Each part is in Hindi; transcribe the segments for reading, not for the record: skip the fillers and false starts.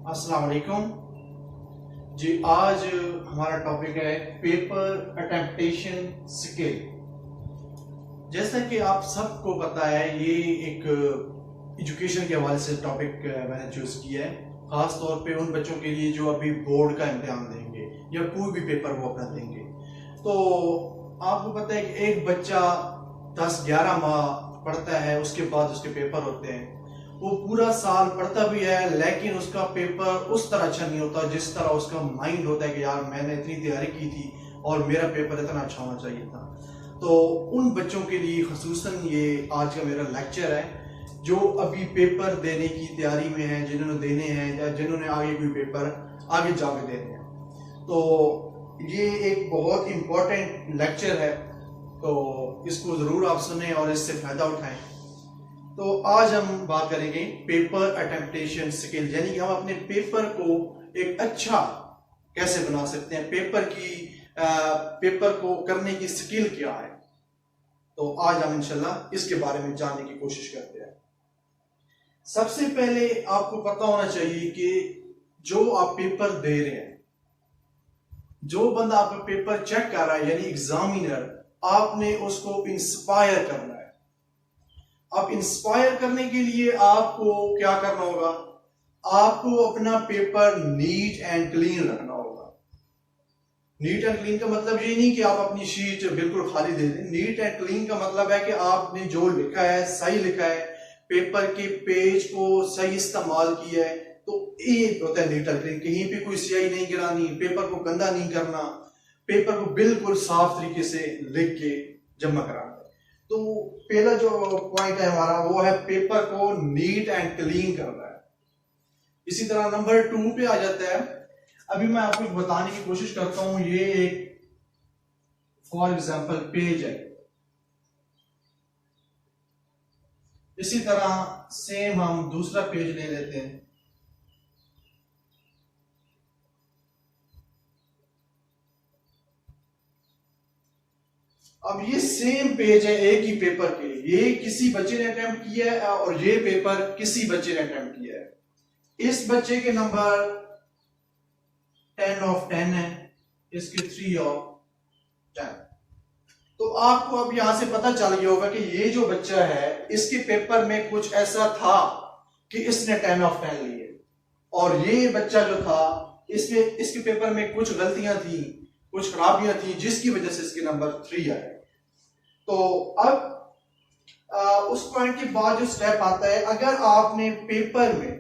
अस्सलाम वालेकुम जी। आज हमारा टॉपिक है पेपर अटेम्प्टेशन स्किल। जैसा कि आप सबको पता है, ये एक एजुकेशन के हवाले से टॉपिक मैंने चूज किया है, खास तौर पे उन बच्चों के लिए जो अभी बोर्ड का इम्तिहान देंगे या कोई भी पेपर वो अपना देंगे। तो आपको पता है कि एक बच्चा 10-11 माह पढ़ता है, उसके बाद उसके पेपर होते हैं। वो पूरा साल पढ़ता भी है, लेकिन उसका पेपर उस तरह अच्छा नहीं होता जिस तरह उसका माइंड होता है कि यार मैंने इतनी तैयारी की थी और मेरा पेपर इतना अच्छा होना चाहिए था। तो उन बच्चों के लिए खसूसन ये आज का मेरा लेक्चर है, जो अभी पेपर देने की तैयारी में है, जिन्होंने देने हैं या जिन्होंने आगे कोई पेपर आगे जाके देने हैं। तो ये एक बहुत इम्पोर्टेंट लेक्चर है, तो इसको ज़रूर आप सुने और इससे फ़ायदा उठाएं। तो आज हम बात करेंगे पेपर अटेम्प्टेशन स्किल, यानी कि हम अपने पेपर को एक अच्छा कैसे बना सकते हैं, पेपर को करने की स्किल क्या है। तो आज हम इंशाल्लाह इसके बारे में जानने की कोशिश करते हैं। सबसे पहले आपको पता होना चाहिए कि जो आप पेपर दे रहे हैं, जो बंदा आपका पेपर चेक कर रहा है यानी एग्जामिनर, आपने उसको इंस्पायर करना है। अब इंस्पायर करने के लिए आपको क्या करना होगा? आपको अपना पेपर नीट एंड क्लीन रखना होगा। नीट एंड क्लीन का मतलब ये नहीं कि आप अपनी शीट बिल्कुल खाली दे दें। नीट एंड क्लीन का मतलब है कि आपने जो लिखा है सही लिखा है, पेपर के पेज को सही इस्तेमाल किया है। तो ये होता है नीट एंड क्लीन। कहीं पे कोई स्याही नहीं गिरानी, पेपर को गंदा नहीं करना, पेपर को बिल्कुल साफ तरीके से लिख के जमा कराना। तो पहला जो पॉइंट है हमारा वो है पेपर को नीट एंड क्लीन करना है। इसी तरह नंबर 2 पे आ जाता है। अभी मैं आपको बताने की कोशिश करता हूं, ये एक फॉर एग्जांपल पेज है। इसी तरह सेम हम दूसरा पेज ले लेते हैं। अब ये सेम पेज है एक ही पेपर के, ये किसी बच्चे ने अटेम्प्ट किया है और ये पेपर किसी बच्चे ने अटेम्प्ट किया है। इस बच्चे के नंबर 10 of 10 है, इसके 3 of 10। तो आपको अब यहां से पता चल गया होगा कि ये जो बच्चा है इसके पेपर में कुछ ऐसा था कि इसने 10 of 10 लिए, और ये बच्चा जो था इसके पेपर में कुछ गलतियां थी, कुछ खराबियां थी, जिसकी वजह से इसके नंबर 3 आए। तो अब उस पॉइंट के बाद जो स्टेप आता है, अगर आपने पेपर में,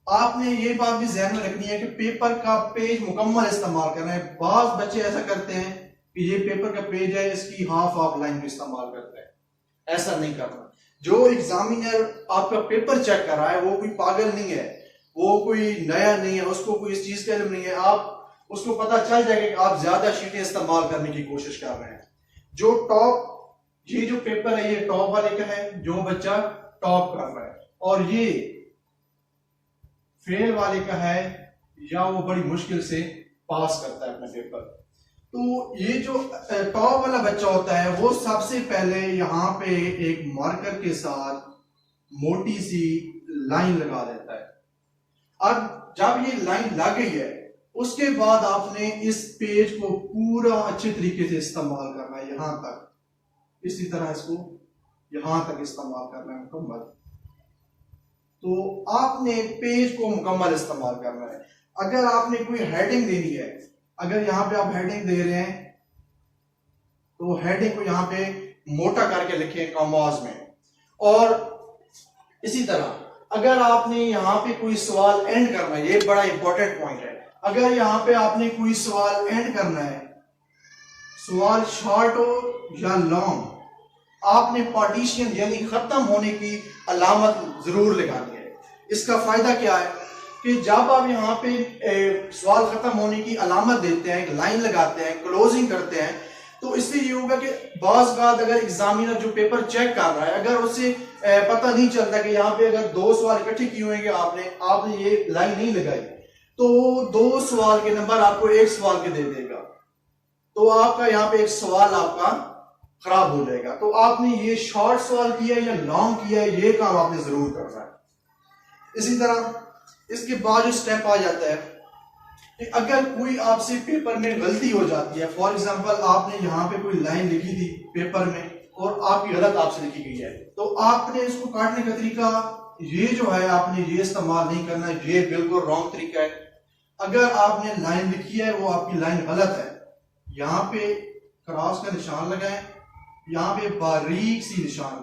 आपने ये बात भी ध्यान में रखनी है कि पेपर का पेज मुकम्मल इस्तेमाल करना है। बाज बच्चे ऐसा करते हैं कि ये पेपर का पेज है, इसकी हाफ लाइन भी इस्तेमाल करते हैं। ऐसा नहीं करना। जो एग्जामिनर आपका पेपर चेक कर रहा है वो कोई पागल नहीं है, वो कोई नया नहीं है, उसको कोई इस चीज का इल्म नहीं है। आप उसको पता चल जाएगा कि आप ज्यादा शीटें इस्तेमाल करने की कोशिश कर रहे हैं। जो टॉप, ये जो पेपर है ये टॉप वाले का है, जो बच्चा टॉप कर रहा है, और ये फेल वाले का है या वो बड़ी मुश्किल से पास करता है अपना पेपर। तो ये जो टॉप वाला बच्चा होता है वो सबसे पहले यहाँ पे एक मार्कर के साथ मोटी सी लाइन लगा देता है। अब जब ये लाइन लग गई है, उसके बाद आपने इस पेज को पूरा अच्छे तरीके से इस्तेमाल करना है, यहां तक, इसी तरह इसको यहां तक इस्तेमाल करना है मुकम्मल। तो आपने पेज को मुकम्मल इस्तेमाल करना है। अगर आपने कोई हेडिंग देनी है, अगर यहां पे आप हेडिंग दे रहे हैं तो हेडिंग को यहां पे मोटा करके लिखें कॉमास में। और इसी तरह अगर आपने यहां पे कोई सवाल एंड करना है, ये बड़ा इंपॉर्टेंट पॉइंट है, अगर यहां पे आपने कोई सवाल एंड करना है, सवाल शॉर्ट हो या लॉन्ग, आपने पार्टीशन यानी खत्म होने की अलामत जरूर लगानी है। इसका फायदा क्या है कि जब आप यहाँ पे सवाल खत्म होने की अलामत देते हैं, एक लाइन लगाते हैं, क्लोजिंग करते हैं, तो इससे ये होगा कि बाज़ बात अगर एग्जामिनर जो पेपर चेक कर रहा है, अगर उससे पता नहीं चलता कि यहाँ पे अगर 2 सवाल इकट्ठे किए होंगे, आपने ये लाइन नहीं लगाई, तो 2 सवाल के नंबर आपको 1 सवाल के दे देगा। तो आपका यहाँ पे एक सवाल आपका खराब हो जाएगा। तो आपने ये शॉर्ट सवाल किया या लॉन्ग किया, ये काम आपने जरूर करना है। इसी तरह इसके बाद जो स्टेप आ जाता है कि अगर कोई आपसे पेपर में गलती हो जाती है, फॉर एग्जांपल आपने यहाँ पे कोई लाइन लिखी थी पेपर में और आपकी गलत आपसे लिखी गई है, तो आपने इसको काटने का तरीका ये जो है आपने ये इस्तेमाल नहीं करना, ये बिल्कुल रॉन्ग तरीका है। अगर आपने लाइन लिखी है वो आपकी लाइन गलत है, यहाँ पे क्रॉस का निशान लगाएं, यहाँ पे बारीक सी निशान,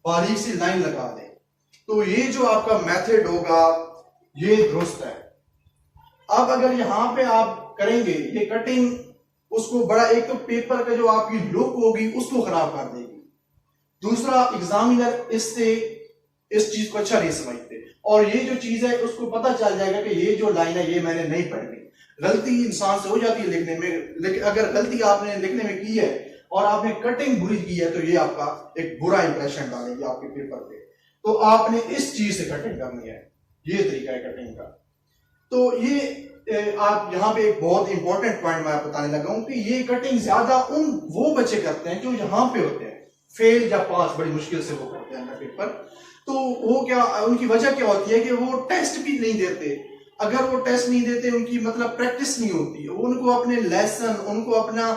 बारीक सी लाइन लगा दें, तो ये जो आपका मेथड होगा ये दुरुस्त है। अब अगर यहाँ पे आप करेंगे ये कटिंग, उसको बड़ा, एक तो पेपर का जो आपकी लुक होगी उसको खराब कर देगी, दूसरा एग्जामिनर इससे इस चीज को अच्छा नहीं समझते, और ये जो चीज है उसको पता चल जाएगा कि ये जो लाइन है ये मैंने नहीं पढ़नी। गलती इंसान से हो जाती है लिखने में, लेकिन अगर गलती आपने लिखने में की है और आपने कटिंग बुरी की है तो ये आपका एक बुरा इंप्रेशन डालेगी आपके पेपर पे। तो आपने इस चीज से कटिंग करनी है, ये तरीका है कटिंग का। तो ये आप यहाँ पे एक बहुत इंपॉर्टेंट पॉइंट मैं बताने लगा हूं कि ये कटिंग ज्यादा वो बच्चे करते हैं जो यहाँ पे होते हैं, फेल या पास बड़ी मुश्किल से वो करते हैं पेपर। तो वो क्या, उनकी वजह क्या होती है कि वो टेस्ट भी नहीं देते। अगर वो टेस्ट नहीं देते उनकी मतलब प्रैक्टिस नहीं होती, उनको अपने लेसन, उनको अपना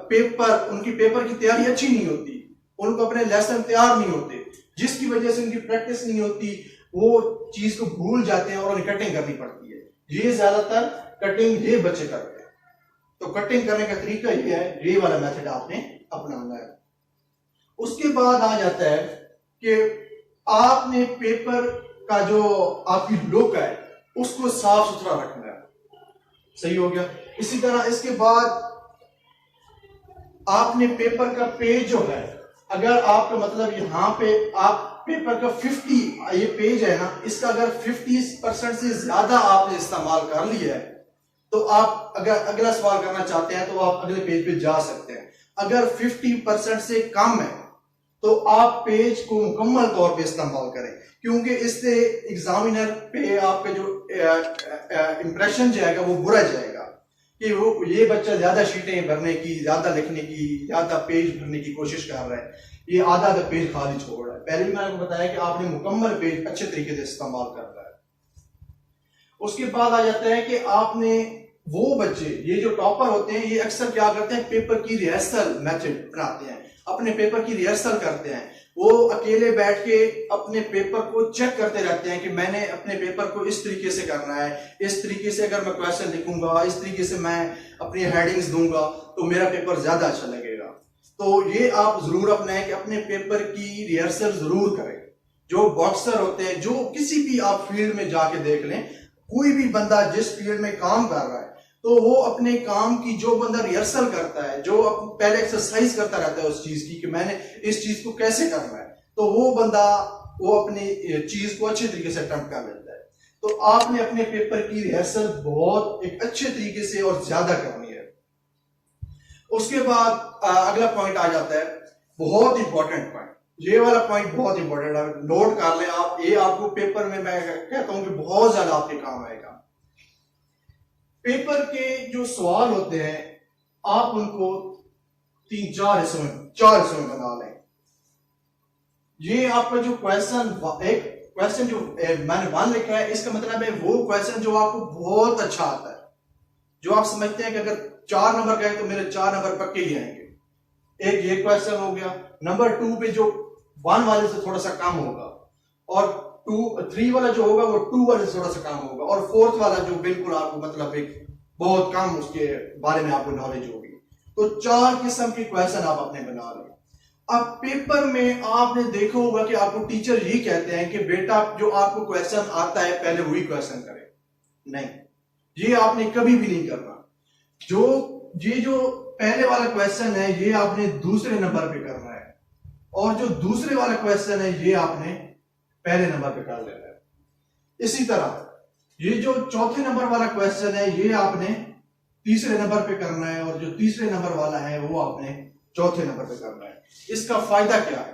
पेपर, उनकी पेपर की तैयारी अच्छी नहीं होती, उनको अपने लेसन तैयार नहीं होते, जिसकी वजह से उनकी प्रैक्टिस नहीं होती, वो चीज को भूल जाते हैं और उन्हें कटिंग करनी पड़ती है। ये ज्यादातर कटिंग ये बच्चे करते हैं। तो कटिंग करने का तरीका ये है, ये वाला मेथड आपने अपनाना है। उसके बाद आ जाता है कि आपने पेपर का जो आपकी लुक है उसको साफ सुथरा रखना है, सही हो गया। इसी तरह इसके बाद आपने पेपर का पेज जो है, अगर आपका मतलब यहां पे आप पेपर का 50 ये पेज है ना, इसका अगर 50% से ज्यादा आपने इस्तेमाल कर लिया है तो आप अगर अगला सवाल करना चाहते हैं तो आप अगले पेज पे जा सकते हैं। अगर 50% से कम है तो आप पेज को मुकम्मल तौर पे इस्तेमाल करें, क्योंकि इससे एग्जामिनर पे आपका जो इंप्रेशन जाएगा वो बुरा जाएगा कि वो ये बच्चा ज्यादा शीटें भरने की, ज्यादा लिखने की, ज्यादा पेज भरने की कोशिश कर रहा है, ये आधा आधा पेज खाली छोड़ रहा है। पहले भी मैंने आपको बताया कि आपने मुकम्मल पेज अच्छे तरीके से इस्तेमाल करना है। उसके बाद आ जाता है कि आपने वो बच्चे, ये जो टॉपर होते हैं, ये अक्सर क्या करते हैं, पेपर की रिहर्सल मेथड बनाते हैं, अपने पेपर की रिहर्सल करते हैं। वो अकेले बैठ के अपने पेपर को चेक करते रहते हैं कि मैंने अपने पेपर को इस तरीके से करना है, इस तरीके से अगर मैं क्वेश्चन लिखूंगा, इस तरीके से मैं अपनी हेडिंग्स दूंगा तो मेरा पेपर ज्यादा अच्छा लगेगा। तो ये आप जरूर अपनाएं कि अपने पेपर की रिहर्सल जरूर करें। जो बॉक्सर होते हैं, जो किसी भी आप फील्ड में जाके देख लें, कोई भी बंदा जिस फील्ड में काम कर रहा है तो वो अपने काम की, जो बंदा रिहर्सल करता है, जो पहले एक्सरसाइज करता रहता है उस चीज की कि मैंने इस चीज को कैसे करना है, तो वो बंदा वो अपनी चीज को अच्छे तरीके से अटेम्प्ट कर लेता है। तो आपने अपने पेपर की रिहर्सल बहुत एक अच्छे तरीके से और ज्यादा करनी है। उसके बाद अगला पॉइंट आ जाता है, बहुत इंपॉर्टेंट पॉइंट, ये वाला पॉइंट बहुत इंपॉर्टेंट है, नोट कर लें आप। ये आपको पेपर में मैं कहता हूं कि बहुत ज्यादा आपके काम आएगा। पेपर के जो सवाल होते हैं आप उनको 3-4 हिस्सों में, 4 हिस्सों में बना लें। ये आपका जो क्वेश्चन, एक क्वेश्चन जो मैंने 1 लिखा है, इसका मतलब है वो क्वेश्चन जो आपको बहुत अच्छा आता है, जो आप समझते हैं कि अगर 4 नंबर का है तो मेरे 4 नंबर पक्के ही आएंगे। एक ये क्वेश्चन हो गया। नंबर 2 पे जो 1 वाले से थोड़ा सा कम होगा, और 3 वाला जो होगा वो 2 वाले से थोड़ा सा कम होगा, और 4th वाला जो बिल्कुल आपको मतलब एक बहुत कम उसके बारे में आपको नॉलेज होगी। तो 4 किस्म के क्वेश्चन आप अपने बना लें। अब पेपर में आपने देखा होगा कि आपको टीचर ये कहते हैं कि बेटा जो आपको क्वेश्चन आता है पहले वही क्वेश्चन करें। नहीं, ये आपने कभी भी नहीं करना। ये जो पहले वाला क्वेश्चन है ये आपने दूसरे नंबर पे करना है, और जो दूसरे वाला क्वेश्चन है ये आपने पहले नंबर पे कर लेना है। इसी तरह ये जो चौथे नंबर वाला क्वेश्चन है ये आपने तीसरे नंबर पे करना है, और जो तीसरे नंबर वाला है वो आपने चौथे नंबर पे करना है। इसका फायदा क्या है?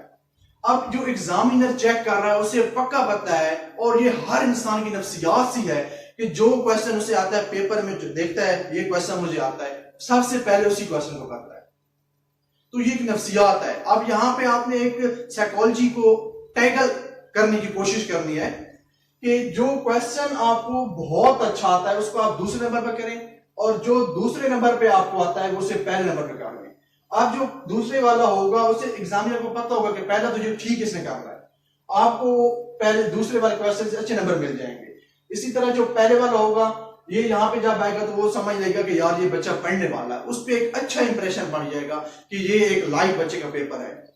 अब जो एग्जामिनर चेक कर रहा है उसे पक्का पता है, और ये हर इंसान की नफ्सियात सी है कि जो क्वेश्चन उसे आता है पेपर में, जो देखता है ये क्वेश्चन मुझे आता है, सबसे पहले उसी क्वेश्चन को करता है। तो ये एक नफ्सियात है। अब यहां पे आपने एक साइकोलॉजी को टैकल करने की कोशिश करनी है कि जो क्वेश्चन आपको बहुत अच्छा आता है उसको आप दूसरे नंबर पर करें, और जो दूसरे नंबर पे आपको आता है वो उसे पहले नंबर पे कर लें। अब जो दूसरे वाला होगा उसे एग्जामिनर को पता होगा कि पहला तो जो ठीक इसने करना है, आपको पहले दूसरे वाले क्वेश्चन से अच्छे नंबर मिल जाएंगे। इसी तरह जो पहले वाला होगा ये यहाँ पे जब आएगा तो वो समझ लेगा कि यार ये बच्चा पढ़ने वाला है, उस पर एक अच्छा इंप्रेशन बन जाएगा कि ये एक लाइक बच्चे का पेपर है।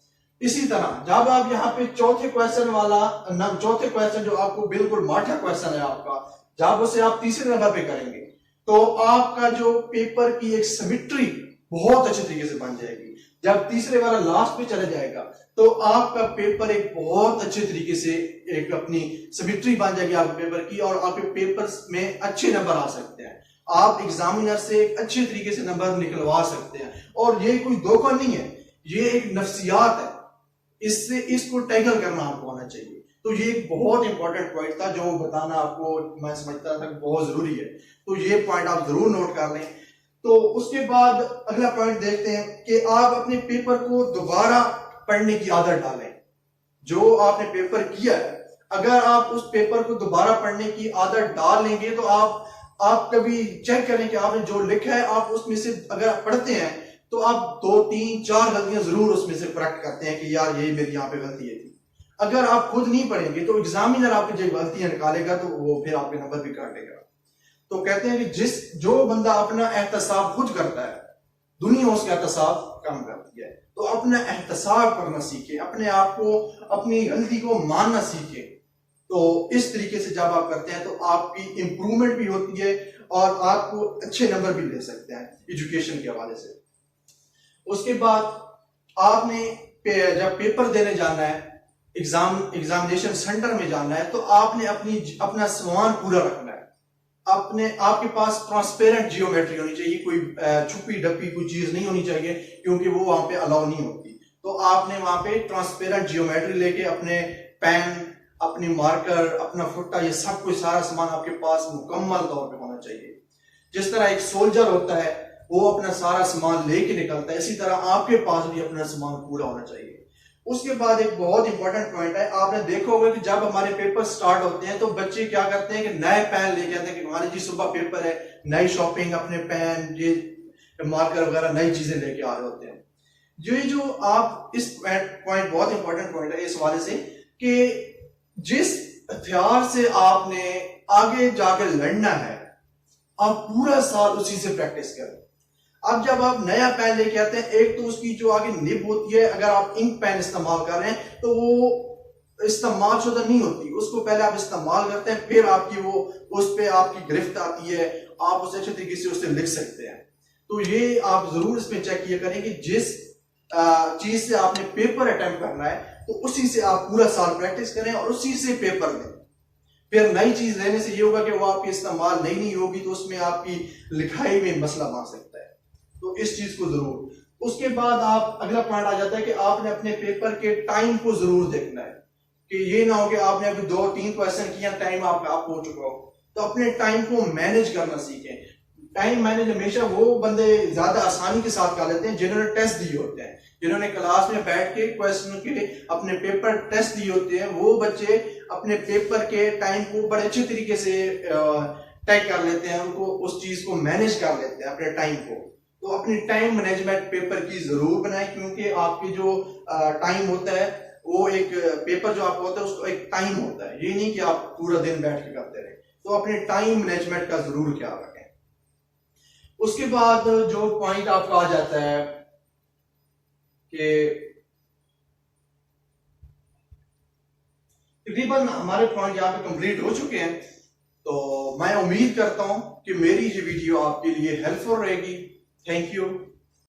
इसी तरह जब आप यहाँ पे चौथे क्वेश्चन जो आपको बिल्कुल माठा क्वेश्चन है आपका, जब उसे आप तीसरे नंबर पे करेंगे तो आपका जो पेपर की एक सिमेट्री बहुत अच्छे तरीके से बन जाएगी। जब तीसरे वाला लास्ट पे चला जाएगा तो आपका पेपर एक बहुत अच्छे तरीके से एक अपनी सिमेट्री बन जाएगी आपके पेपर की, और आपके पेपर में अच्छे नंबर आ सकते हैं। आप एग्जामिनर से अच्छे तरीके से नंबर निकलवा सकते हैं, और ये कोई धोखा नहीं है, ये एक नफ्सियात है, इससे इसको टैकल करना आपको आना चाहिए। तो ये एक बहुत इंपॉर्टेंट पॉइंट था जो बताना आपको मैं समझता था बहुत जरूरी है, तो ये पॉइंट आप जरूर नोट कर लें। तो उसके बाद अगला पॉइंट देखते हैं कि आप अपने पेपर को दोबारा पढ़ने की आदत डालें। जो आपने पेपर किया है, अगर आप उस पेपर को दोबारा पढ़ने की आदत डाल लेंगे तो आप कभी चेक करें कि आपने जो लिखा है आप उसमें से अगर आप पढ़ते हैं तो आप 2, 3, 4 गलतियां जरूर उसमें से करेक्ट करते हैं कि यार ये मेरी यहाँ पे गलती है थी। अगर आप खुद नहीं पढ़ेंगे तो एग्जामिनर आपकी जो गलतियां निकालेगा तो वो फिर आपके नंबर भी काट देगा। तो कहते हैं कि जो बंदा अपना एहतसाब खुद करता है दुनिया उसका एहतसाब कम करती है। तो अपना एहतसाब करना सीखे, अपने आप को अपनी गलती को मानना सीखे। तो इस तरीके से जब आप करते हैं तो आपकी इंप्रूवमेंट भी होती है और आपको अच्छे नंबर भी ले सकते हैं एजुकेशन के हवाले से। उसके बाद आपने जब पेपर देने जाना है, एग्जामिनेशन सेंटर में जाना है, तो आपने अपना सामान पूरा रखना है। आपके पास ट्रांसपेरेंट जियोमेट्री होनी चाहिए, कोई छुपी ढपी कोई चीज नहीं होनी चाहिए क्योंकि वो वहां पे अलाउ नहीं होती। तो आपने वहां पे ट्रांसपेरेंट जियोमेट्री लेके अपने पेन, अपनी मार्कर, अपना फुट्टा, ये सब कुछ सारा सामान आपके पास मुकम्मल तौर पे होना चाहिए। जिस तरह एक सोल्जर होता है वो अपना सारा सामान लेके निकलता है, इसी तरह आपके पास भी अपना सामान पूरा होना चाहिए। उसके बाद एक बहुत इंपॉर्टेंट पॉइंट है, आपने देखा होगा कि जब हमारे पेपर स्टार्ट होते हैं तो बच्चे क्या करते हैं कि नए पेन लेके आते हैं कि मान लीजिए सुबह पेपर है, नई शॉपिंग, अपने पेन, ये मार्कर वगैरह नई चीजें लेके आ रहे होते हैं। जो आप इस पॉइंट बहुत इंपॉर्टेंट पॉइंट है इस हवाले से कि जिस हथियार से आपने आगे जाकर लड़ना है आप पूरा साल उसी से प्रैक्टिस करें। अब जब आप नया पेन लेके आते हैं, एक तो उसकी जो आगे निब होती है, अगर आप इंक पेन इस्तेमाल कर रहे हैं तो वो इस्तेमाल शुदा नहीं होती, उसको पहले आप इस्तेमाल करते हैं, फिर आपकी वो उस पे आपकी गिरफ्त आती है, आप उसे अच्छे तरीके से उससे लिख सकते हैं। तो ये आप जरूर इसमें चेक किया करें कि जिस चीज से आपने पेपर अटेम्प्ट करना है तो उसी से आप पूरा साल प्रैक्टिस करें और उसी से पेपर दें। फिर नई चीज लेने से ये होगा कि वो आपकी इस्तेमाल नहीं होगी तो उसमें आपकी लिखाई में मसला बन सकता है। तो इस चीज को जरूर। उसके बाद आप अगला पॉइंट आ जाता है कि आपने अपने पेपर के टाइम को जरूर देखना है कि ये ना हो कि आपने अभी 2-3 क्वेश्चन किया, टाइम आपका हो चुका हो। तो अपने टाइम को मैनेज करना सीखें। टाइम मैनेज हमेशा वो बंदे ज्यादा आसानी के साथ कर लेते हैं जिन्होंने टेस्ट दिए होते हैं, जिन्होंने क्लास में बैठ के क्वेश्चन के अपने पेपर टेस्ट दिए होते हैं। वो बच्चे अपने पेपर के टाइम को बड़े अच्छे तरीके से तय कर लेते हैं, उनको उस चीज को मैनेज कर लेते हैं अपने टाइम को। तो अपनी टाइम मैनेजमेंट पेपर की जरूर बनाएं, क्योंकि आपकी जो टाइम होता है वो एक पेपर जो आपका होता है उसको एक टाइम होता है, ये नहीं कि आप पूरा दिन बैठ के करते रहे। तो अपने टाइम मैनेजमेंट का जरूर ख्याल रखें। उसके बाद जो पॉइंट आपका आ जाता है कि तकरीबन हमारे पॉइंट यहाँ पे कंप्लीट हो चुके हैं। तो मैं उम्मीद करता हूं कि मेरी ये वीडियो आपके लिए हेल्पफुल रहेगी। Thank you.